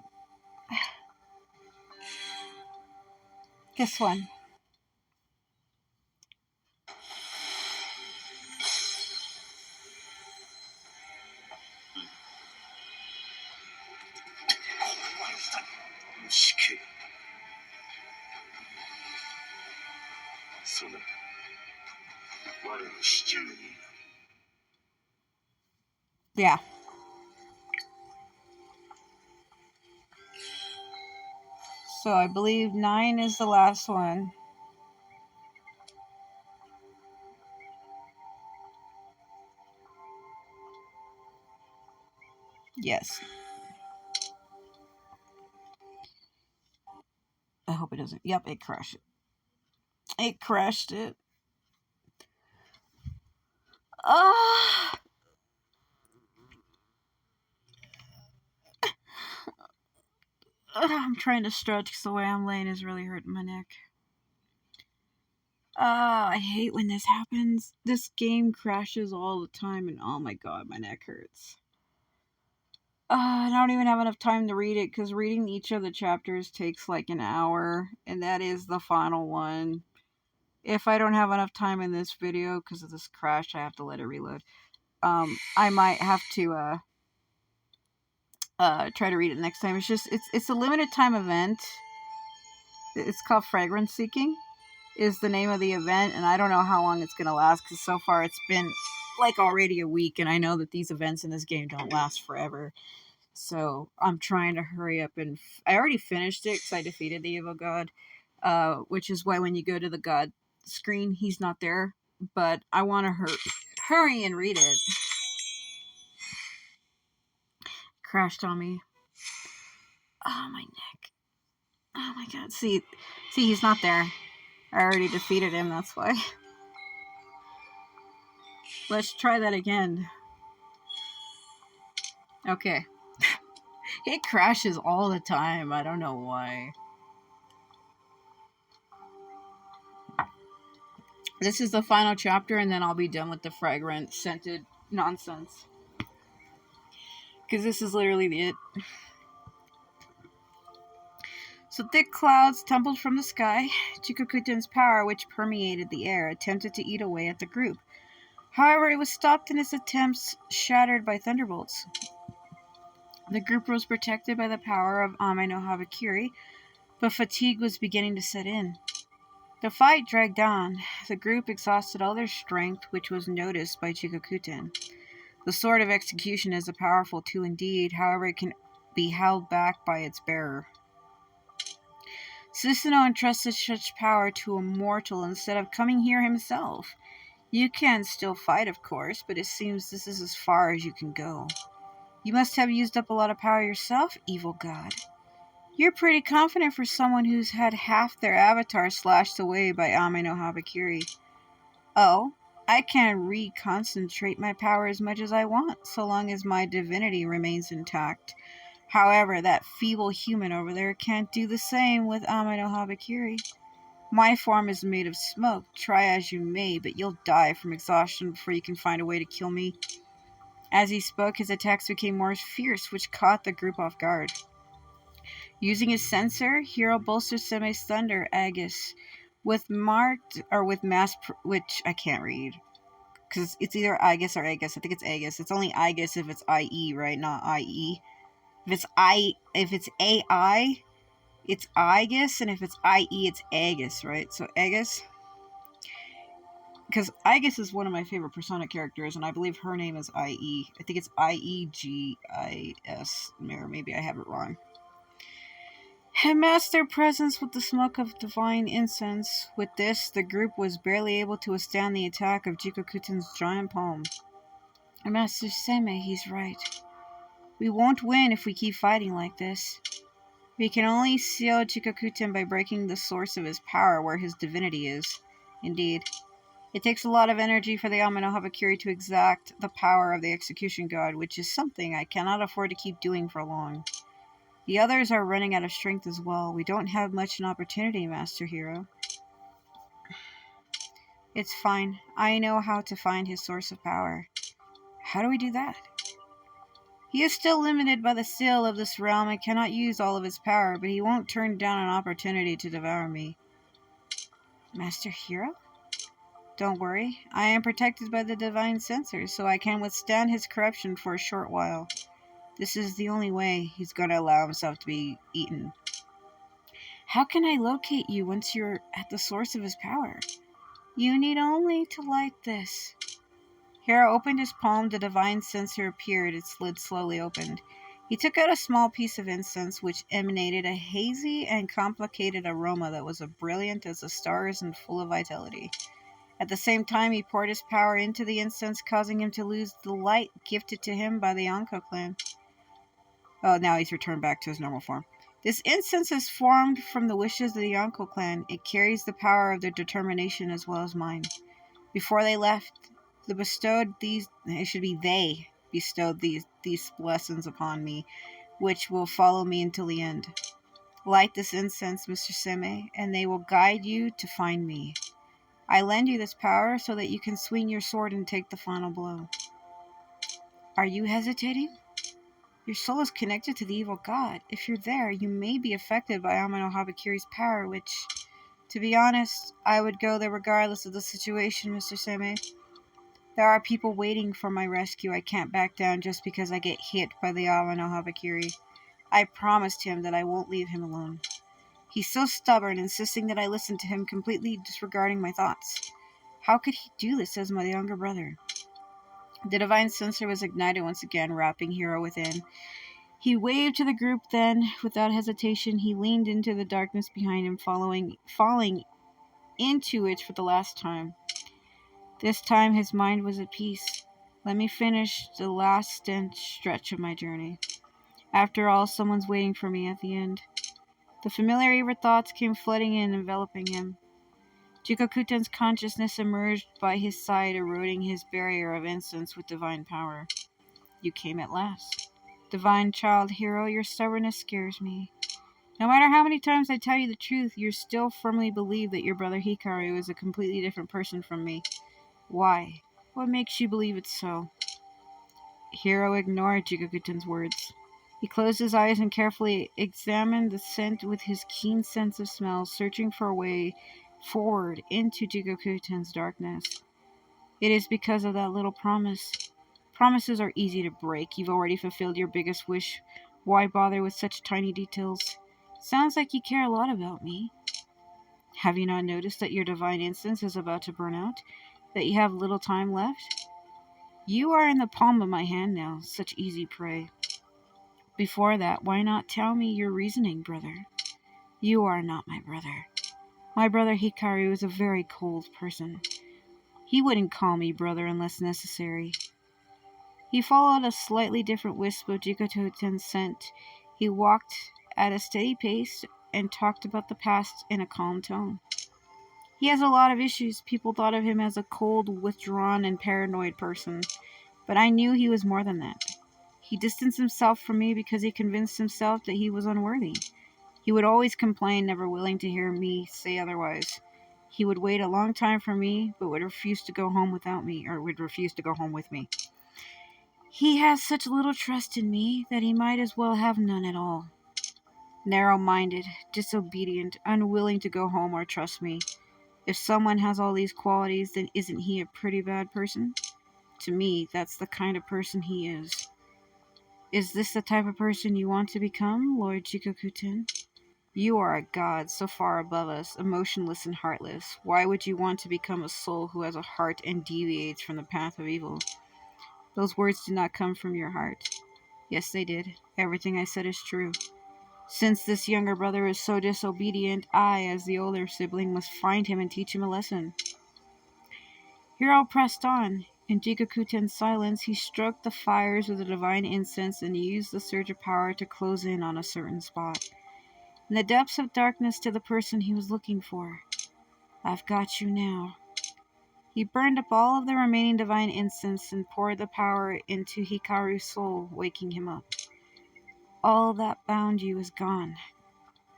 This one. Yeah. So I believe 9 is the last one. Yes. I hope it doesn't. Yep, it crashed it. It crashed it. Ah! I'm trying to stretch because the way I'm laying is really hurting my neck. I hate when this happens. This game crashes all the time, and oh my god, my neck hurts. I don't even have enough time to read it because reading each of the chapters takes like an hour, and that is the final one. If I don't have enough time in this video because of this crash, I have to let it reload. I might have to try to read it next time. It's a limited time event. It's called Fragrant Seeking is the name of the event, and I don't know how long it's gonna last because so far it's been like already a week, and I know that these events in this game don't last forever. So I'm trying to hurry up, and I already finished it because I defeated the evil god, which is why when you go to the god screen, he's not there. But I want to hurry and read it. Crashed on me. Oh, my neck. Oh my god. See, he's not there. I already defeated him, that's why. Let's try that again. Okay. It crashes all the time. I don't know why. This is the final chapter, and then I'll be done with the fragrant scented nonsense. Because this is literally it. So thick clouds tumbled from the sky. Jikokuten's power, which permeated the air, attempted to eat away at the group. However, it was stopped in its attempts, shattered by thunderbolts. The group was protected by the power of Ame no Habakiri, but fatigue was beginning to set in. The fight dragged on. The group exhausted all their strength, which was noticed by Jikokuten. The sword of execution is a powerful tool indeed, however it can be held back by its bearer. Susanoo entrusted such power to a mortal instead of coming here himself. You can still fight, of course, but it seems this is as far as you can go. You must have used up a lot of power yourself, evil god. You're pretty confident for someone who's had half their avatar slashed away by Ame no Habakiri. Oh, I can reconcentrate my power as much as I want, so long as my divinity remains intact. However, that feeble human over there can't do the same with Ame no Habakiri. My form is made of smoke. Try as you may, but you'll die from exhaustion before you can find a way to kill me. As he spoke, his attacks became more fierce, which caught the group off guard. Using his sensor, Hiro bolstered Seme's thunder Aegis with which I can't read because it's either Aegis or Aegis. I think it's Aegis. It's only Aegis if it's IE, right? Not IE. If it's AI, it's Aegis, and if it's IE, it's Aegis, right? So Aegis, because Aegis is one of my favorite Persona characters, and I believe her name is IE. I think it's IEGIS, or maybe I have it wrong. Had masked their presence with the smoke of divine incense. With this, the group was barely able to withstand the attack of Jikokuten's giant palm. Master Seme, he's right. We won't win if we keep fighting like this. We can only seal Jikokuten by breaking the source of his power where his divinity is. Indeed. It takes a lot of energy for the Ame no Habakiri to exact the power of the execution god, which is something I cannot afford to keep doing for long. The others are running out of strength as well. We don't have much an opportunity, Master Hiro. It's fine. I know how to find his source of power. How do we do that? He is still limited by the seal of this realm and cannot use all of his power, but he won't turn down an opportunity to devour me. Master Hiro? Don't worry. I am protected by the divine censor, so I can withstand his corruption for a short while. This is the only way he's going to allow himself to be eaten. How can I locate you once you're at the source of his power? You need only to light this. Hiro opened his palm, the divine censer appeared, its lid slowly opened. He took out a small piece of incense, which emanated a hazy and complicated aroma that was as brilliant as the stars and full of vitality. At the same time, he poured his power into the incense, causing him to lose the light gifted to him by the Yonko clan. Oh, now he's returned back to his normal form. This incense is formed from the wishes of the Yonko clan. It carries the power of their determination as well as mine. Before they left, they bestowed these blessings upon me, which will follow me until the end. Light this incense, Mr. Seme, and they will guide you to find me. I lend you this power so that you can swing your sword and take the final blow. Are you hesitating? Your soul is connected to the evil god. If you're there, you may be affected by Ame no Habakiri's power, which, to be honest, I would go there regardless of the situation, Mr. Seme. There are people waiting for my rescue. I can't back down just because I get hit by the Ame no Habakiri. I promised him that I won't leave him alone. He's so stubborn, insisting that I listen to him, completely disregarding my thoughts. How could he do this as my younger brother? The divine censer was ignited once again, wrapping Hiro within. He waved to the group, then, without hesitation, he leaned into the darkness behind him, falling into it for the last time. This time his mind was at peace. Let me finish the last stretch of my journey. After all, someone's waiting for me at the end. The familiar thoughts came flooding in, enveloping him. Jikokuten's consciousness emerged by his side, eroding his barrier of incense with divine power. You came at last. Divine child Hiro, your stubbornness scares me. No matter how many times I tell you the truth, you still firmly believe that your brother Hikaru is a completely different person from me. Why? What makes you believe it's so? Hiro ignored Jikokuten's words. He closed his eyes and carefully examined the scent with his keen sense of smell, searching for a way forward into Jikokuten's darkness. It is because of that little promise. Promises are easy to break. You've already fulfilled your biggest wish. Why bother with such tiny details? Sounds like you care a lot about me. Have you not noticed that your divine instance is about to burn out? That you have little time left? You are in the palm of my hand now, such easy prey. Before that, why not tell me your reasoning, brother? You are not my brother. My brother Hikaru is a very cold person. He wouldn't call me brother unless necessary. He followed a slightly different wisp of Jikokuten's scent. He walked at a steady pace and talked about the past in a calm tone. He has a lot of issues. People thought of him as a cold, withdrawn, and paranoid person. But I knew he was more than that. He distanced himself from me because he convinced himself that he was unworthy. He would always complain, never willing to hear me say otherwise. He would wait a long time for me, but would refuse to go home without me, or would refuse to go home with me. He has such little trust in me that he might as well have none at all. Narrow-minded, disobedient, unwilling to go home or trust me. If someone has all these qualities, then isn't he a pretty bad person? To me, that's the kind of person he is. Is this the type of person you want to become, Lord Jikokuten? You are a god so far above us, emotionless and heartless. Why would you want to become a soul who has a heart and deviates from the path of evil? Those words did not come from your heart. Yes, they did. Everything I said is true. Since this younger brother is so disobedient, I, as the older sibling, must find him and teach him a lesson. Hiro pressed on. In Jikokuten's silence, he stroked the fires of the divine incense and used the surge of power to close in on a certain spot. In the depths of darkness to the person he was looking for. I've got you now. He burned up all of the remaining divine incense and poured the power into Hikaru's soul, waking him up. All that bound you is gone.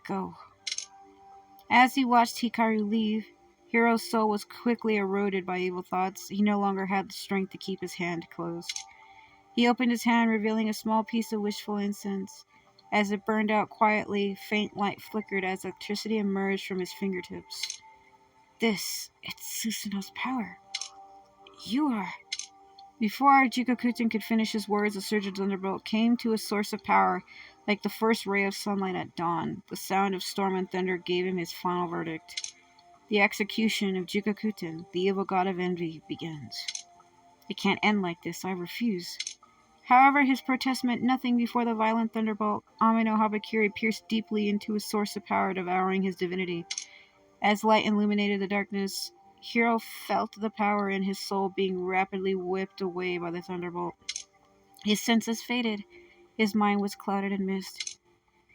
Go. As he watched Hikaru leave, Hiro's soul was quickly eroded by evil thoughts. He no longer had the strength to keep his hand closed. He opened his hand, revealing a small piece of wishful incense. As it burned out quietly, faint light flickered as electricity emerged from his fingertips. It's Susanoo's power. You are... Before Jikokuten could finish his words, a surge of thunderbolt came to a source of power, like the first ray of sunlight at dawn. The sound of storm and thunder gave him his final verdict. The execution of Jikokuten, the evil god of envy, begins. It can't end like this. I refuse. However, his protest meant nothing before the violent thunderbolt. Ame no Habakiri pierced deeply into his source of power, devouring his divinity. As light illuminated the darkness, Hiro felt the power in his soul being rapidly whipped away by the thunderbolt. His senses faded. His mind was clouded in mist.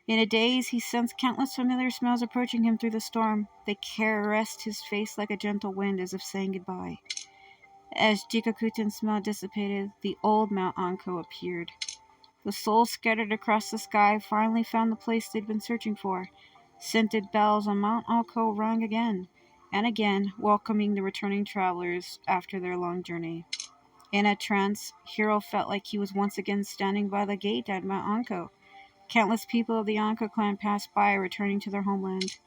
In a daze, he sensed countless familiar smells approaching him through the storm. They caressed his face like a gentle wind, as if saying goodbye. As Jikokuten's smell dissipated, the old Mount Anko appeared. The souls scattered across the sky finally found the place they'd been searching for. Scented bells on Mount Anko rang again and again, welcoming the returning travelers after their long journey. In a trance, Hiro felt like he was once again standing by the gate at Mount Anko. Countless people of the Anko clan passed by, returning to their homeland.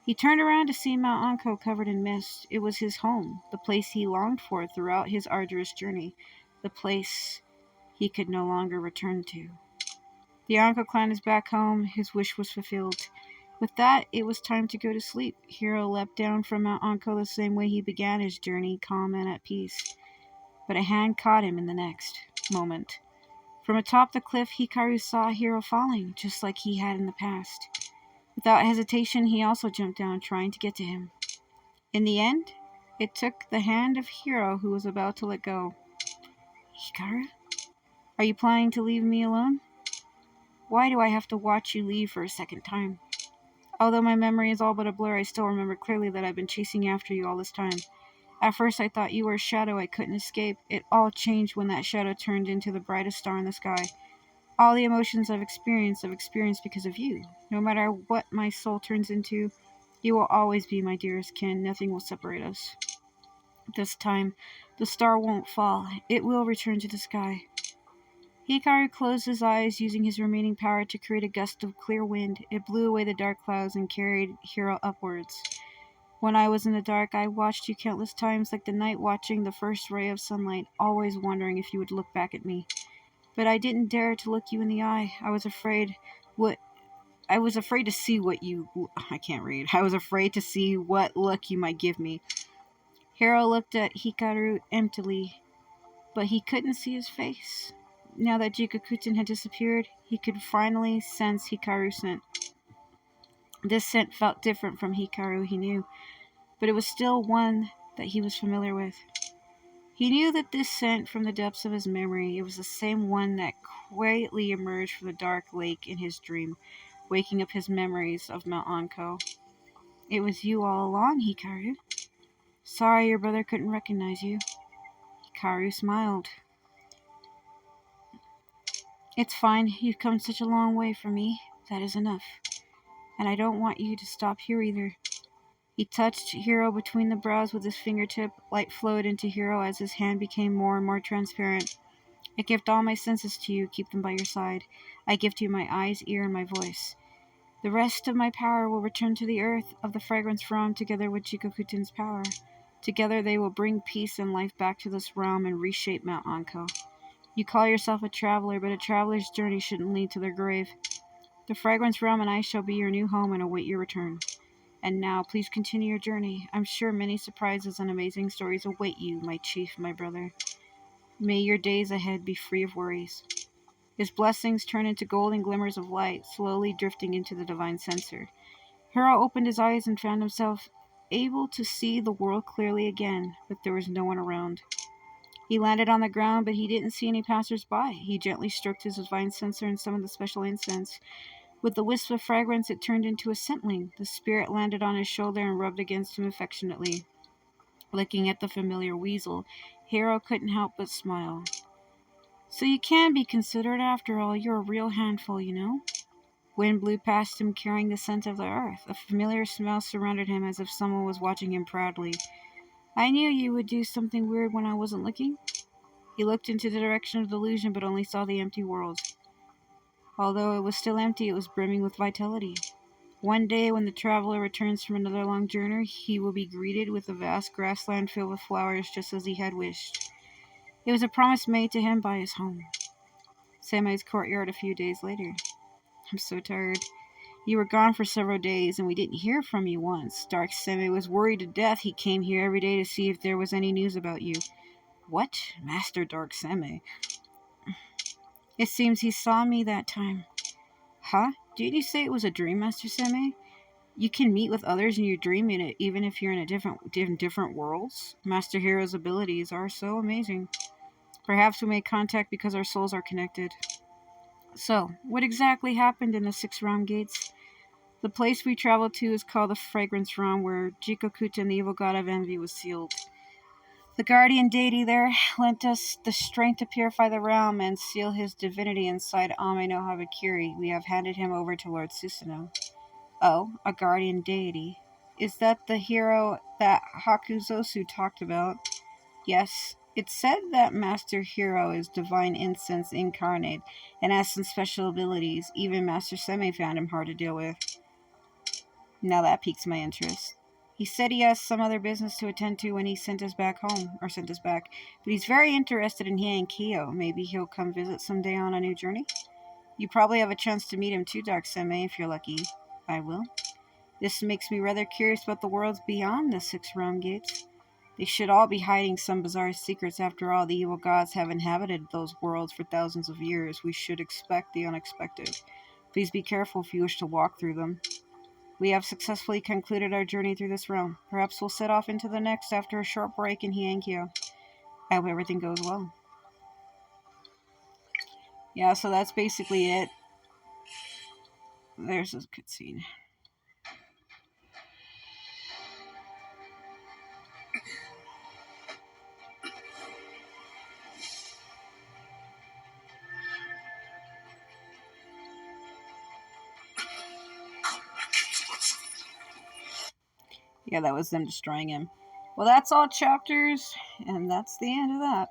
He turned around to see Mount Anko covered in mist. It was his home, the place he longed for throughout his arduous journey, the place he could no longer return to. The Anko clan is back home. His wish was fulfilled. With that, it was time to go to sleep. Hiro leapt down from Mount Anko the same way he began his journey, calm and at peace. But a hand caught him in the next moment. From atop the cliff, Hikaru saw Hiro falling, just like he had in the past. Without hesitation, he also jumped down, trying to get to him. In the end, it took the hand of Hiro, who was about to let go. Hikaru? Are you planning to leave me alone? Why do I have to watch you leave for a second time? Although my memory is all but a blur, I still remember clearly that I've been chasing after you all this time. At first I thought you were a shadow I couldn't escape. It all changed when that shadow turned into the brightest star in the sky. All the emotions I've experienced because of you. No matter what my soul turns into, you will always be my dearest kin. Nothing will separate us. This time, the star won't fall. It will return to the sky. Hikaru closed his eyes, using his remaining power to create a gust of clear wind. It blew away the dark clouds and carried Hiro upwards. When I was in the dark, I watched you countless times, like the night watching the first ray of sunlight, always wondering if you would look back at me. But I didn't dare to look you in the eye. What I was afraid to see what you I can't read. I was afraid to see what look you might give me. Hiro looked at Hikaru emptily, but he couldn't see his face. Now that Jikokuten had disappeared, he could finally sense Hikaru's scent. This scent felt different from Hikaru he knew, but it was still one that he was familiar with. He knew that this scent from the depths of his memory. It was the same one that quietly emerged from the dark lake in his dream, waking up his memories of Mount Anko. It was you all along, Hikaru. Sorry your brother couldn't recognize you. Hikaru smiled. It's fine. You've come such a long way for me. That is enough. And I don't want you to stop here either. He touched Hiro between the brows with his fingertip. Light flowed into Hiro as his hand became more and more transparent. I gift all my senses to you. Keep them by your side. I gift you my eyes, ear, and my voice. The rest of my power will return to the earth of the Fragrance realm together with Jikokuten's power. Together they will bring peace and life back to this realm and reshape Mount Anko. You call yourself a traveler, but a traveler's journey shouldn't lead to their grave. The Fragrance realm and I shall be your new home and await your return. And now, please continue your journey. I'm sure many surprises and amazing stories await you, my chief, my brother. May your days ahead be free of worries. His blessings turned into golden glimmers of light, slowly drifting into the divine censer. Hiro opened his eyes and found himself able to see the world clearly again, but there was no one around. He landed on the ground, but he didn't see any passers-by. He gently stroked his divine censer and summoned the special incense. With the wisp of fragrance, it turned into a scentling. The spirit landed on his shoulder and rubbed against him affectionately. Looking at the familiar weasel, Hiro couldn't help but smile. So you can be considerate after all. You're a real handful, you know? Wind blew past him, carrying the scent of the earth. A familiar smell surrounded him as if someone was watching him proudly. I knew you would do something weird when I wasn't looking. He looked into the direction of delusion, but only saw the empty world. Although it was still empty, it was brimming with vitality. One day, when the traveler returns from another long journey, he will be greeted with a vast grassland filled with flowers, just as he had wished. It was a promise made to him by his home. Semei's courtyard a few days later. I'm so tired. You were gone for several days, and we didn't hear from you once. Dark Semei was worried to death. He came here every day to see if there was any news about you. What? Master Dark Semei? It seems he saw me that time. Huh? Did you say it was a dream, Master Semei? You can meet with others in your dream, even if you're in different worlds. Master Hiro's abilities are so amazing. Perhaps we made contact because our souls are connected. So, what exactly happened in the 6 realm gates? The place we traveled to is called the Fragrance realm, where Jikokuten, the evil god of envy, was sealed. The guardian deity there lent us the strength to purify the realm and seal his divinity inside Ame no Habakiri. We have handed him over to Lord Susanoo. Oh, a guardian deity. Is that the hero that Hakuzosu talked about? Yes. It's said that Master Hiro is divine incense incarnate and has some special abilities. Even Master Semei found him hard to deal with. Now that piques my interest. He said he has some other business to attend to when he sent us back home, or sent us back. But he's very interested in Jinkougyou. Maybe he'll come visit someday on a new journey? You probably have a chance to meet him too, Dark Semei, if you're lucky. I will. This makes me rather curious about the worlds beyond the 6 realm gates. They should all be hiding some bizarre secrets. After all, the evil gods have inhabited those worlds for thousands of years. We should expect the unexpected. Please be careful if you wish to walk through them. We have successfully concluded our journey through this realm. Perhaps we'll set off into the next after a short break in Jinkougyou. I hope everything goes well. Yeah, so that's basically it. There's a cutscene. Yeah, that was them destroying him. Well, that's all chapters, and that's the end of that.